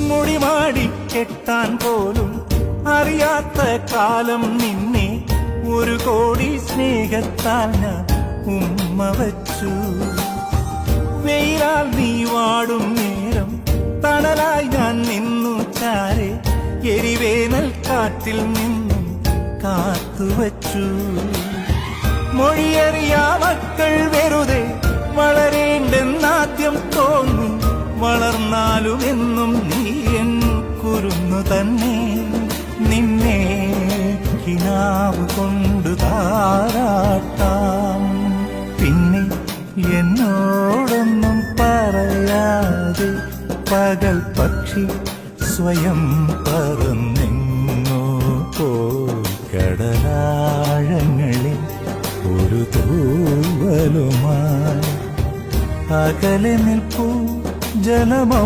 മുടിമാടി കെട്ടാൻ പോലും അറിയാത്ത കാലം നിന്നെ ഒരു കോടി സ്നേഹത്താൽ ഞാൻ ഉമ്മ വച്ചു. വെയിലാൽ നീ വാടും നേരം തണലായി ഞാൻ നിന്നു ചാരെ എരിവേനൽ കാറ്റിൽ നിന്നും കാത്തുവച്ചു. മൊഴിയറിയാ മക്കൾ വെറുതെ വളരേണ്ടെന്നാദ്യം തോന്നും. വളർന്നാലും എന്നും നീ എൻ കുരുന്നു തന്നെ. നിന്നെ കിനാവ് കൊണ്ടു താരാട്ടാം. പിന്നെ എന്നോടൊന്നും പറയാതെ പകൽ പക്ഷി സ്വയം പറന്നെങ്ങോ പോയി കടലാഴങ്ങളിൽ ഒരു തൂവലുമായി. അകലെ നിൽപ്പൂ ജലമോ